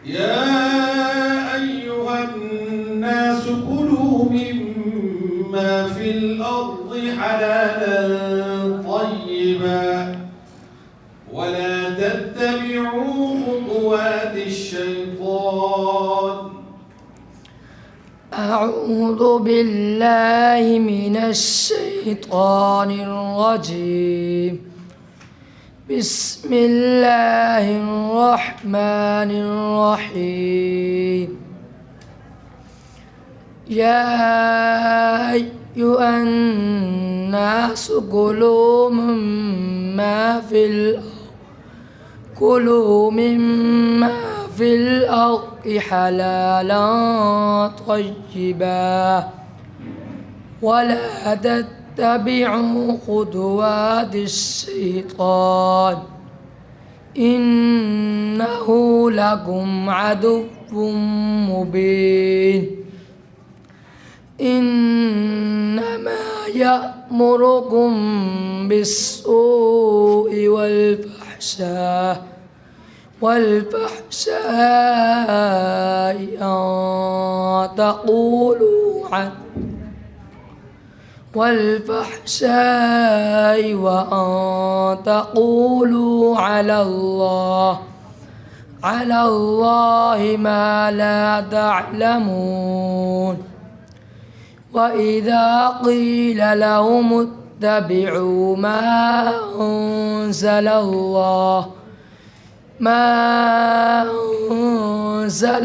يا أيها الناس كلوا مما في الأرض حلالا طيبا ولا تتبعوا خطوات الشيطان. أعوذ بالله من الشيطان الرجيم. بسم الله الرحمن الرحيم. يا أيها الناس كلوا مما في الأرض حلالا طيبا ولا تتبعوا خطوات الشيطان إنه لكم عدو مبين. إنما يأمركم بالسوء والفحشاء أن تقولوا على الله ما لا تعلمون. وإذا قيل لهم اتبعوا ما أنزل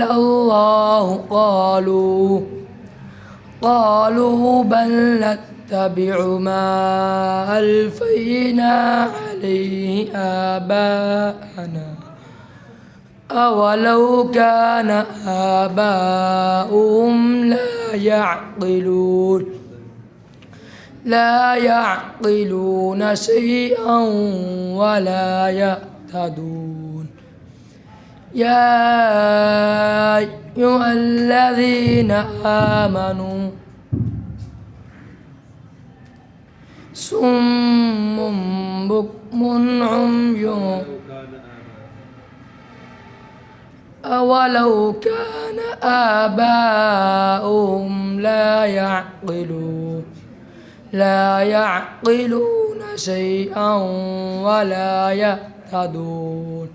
الله قالوا بل نتبع ما ألفينا عليه آباءنا أولو كان آباؤهم لا يعقلون شيئا ولا يهتدون. يا أيها الذين آمنوا صم بكم عمي أولو كان آباؤهم لا يعقلون شيئا ولا يهتدون.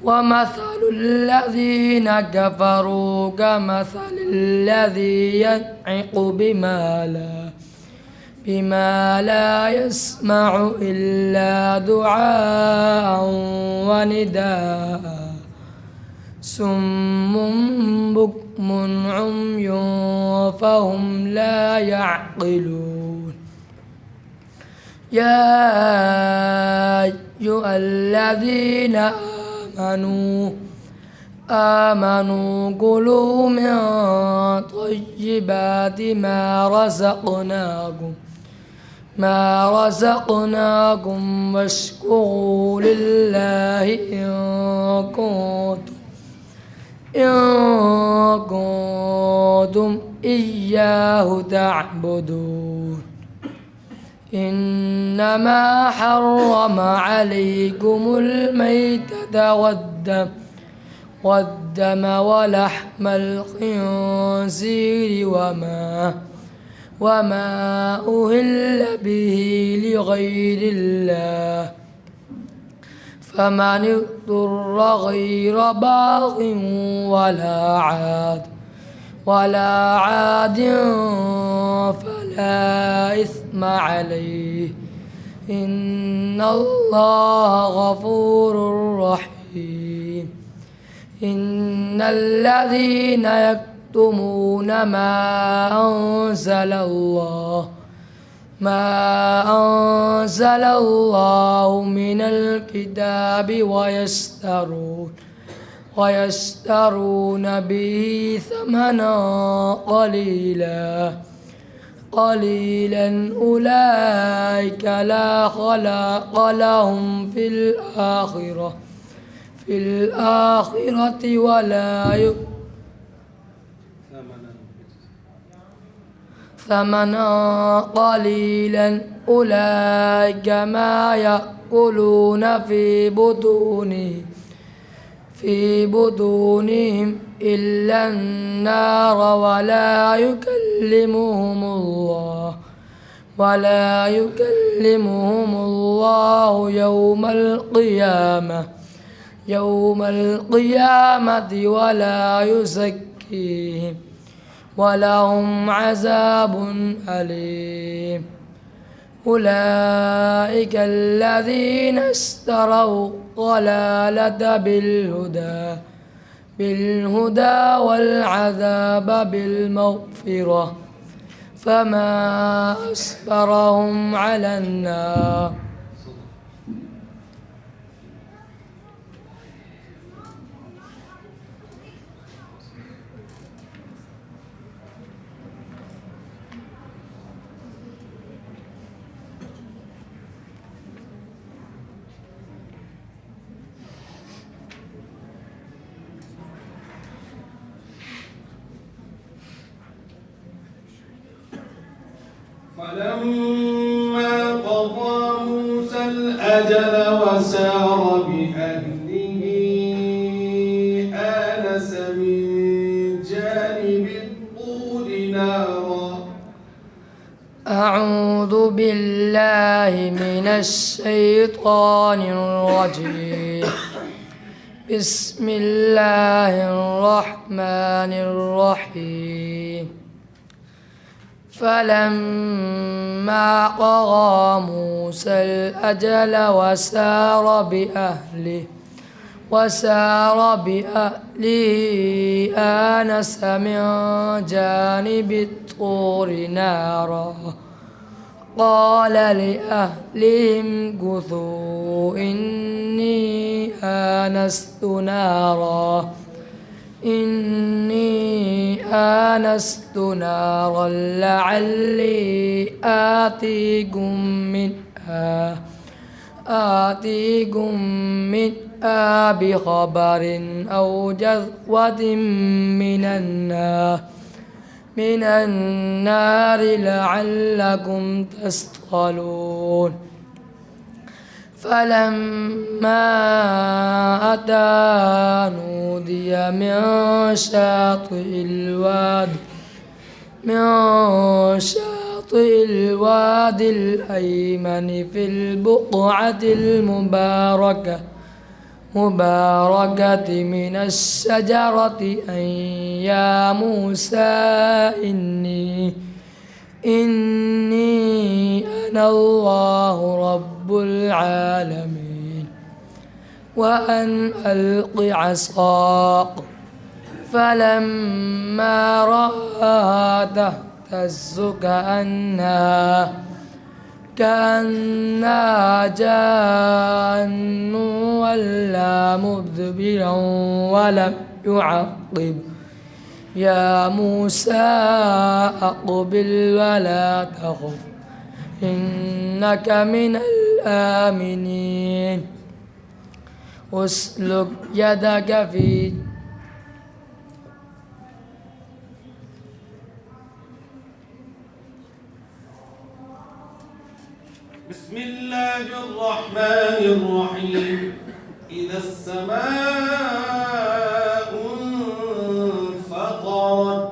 ومثل الذين كفروا كمثل الذي ينعق بما لا يسمع إلا دعاء ونداء صم بكم عمي فهم لا يعقلون. يا أيها الذين آمنوا كلوا من طيبات ما رزقناكم واشكروا لله إن كنتم إياه تعبدون. إنما حرم عليكم الميتة والدم ولحم الخنزير وما أهل به لغير الله فمن اضطر غير باغ ولا عاد فلا إثم عليه إن الله غفور رحيم. إن الذين يكتمون ما أنزل الله من الكتاب ويشترون به ثمنا قليلا أولئك لا خلاق لهم في الآخرة ولا ثمنا قليلا أولئك ما يأكلون في في بطونهم إلا النار ولا يكلمهم الله يوم القيامة ولا يزكيهم ولهم عذاب أليم أولئك الذين اشتروا الضلالة بالهدى والعذاب بالمغفرة فما أصبرهم على النار فلما قضى موسى الأجل وسار بأهله آنس من جانب الطور نارا. أعوذ بالله من الشيطان الرجيم. بسم الله الرحمن الرحيم. فلما قضى موسى الأجل وسار بأهله آنس من جانب الطور نارا قال لأهلهم كثوا إني آنست نارا لعلي آتيكم منها بخبر أو جذوة من النار لعلكم تصطلون. فلما أتى نودي من شاطئ الوادي الأيمن في البقعة المباركة من الشجرة أن يا موسى إني أنا الله رب العالمين وأن ألق عصاك فلما رآها تهتز كأنها جان ولا مدبرا ولم يعقب يا موسى أقبل ولا تخف إنك من الآمنين أسلك يدك في بسم الله الرحمن الرحيم. إذا السماء انفطرت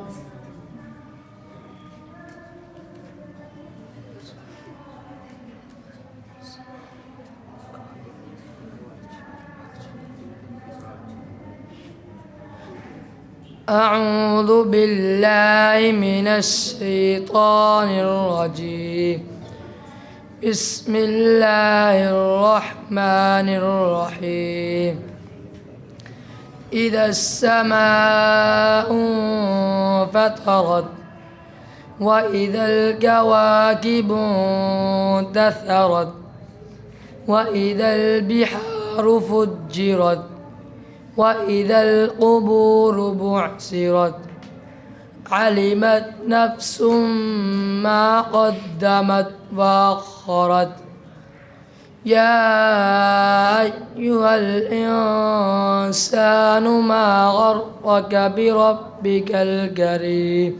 أعوذ بالله من الشيطان الرجيم. بسم الله الرحمن الرحيم. إذا السماء انفطرت وإذا الكواكب انتثرت وإذا البحار فجرت وإذا القبور بعثرت علمت نفس ما قدمت وأخرت يا أيها الإنسان ما غرك بربك الكريم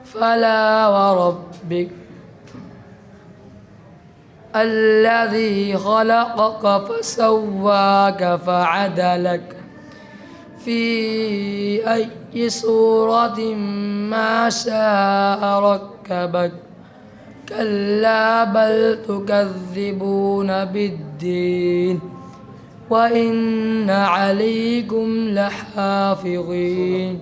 فلا وربك الذي خلقك فسواك فعدلك في أي صورة ما شاء ركبك كلا بل تكذبون بالدين وإن عليكم لحافظين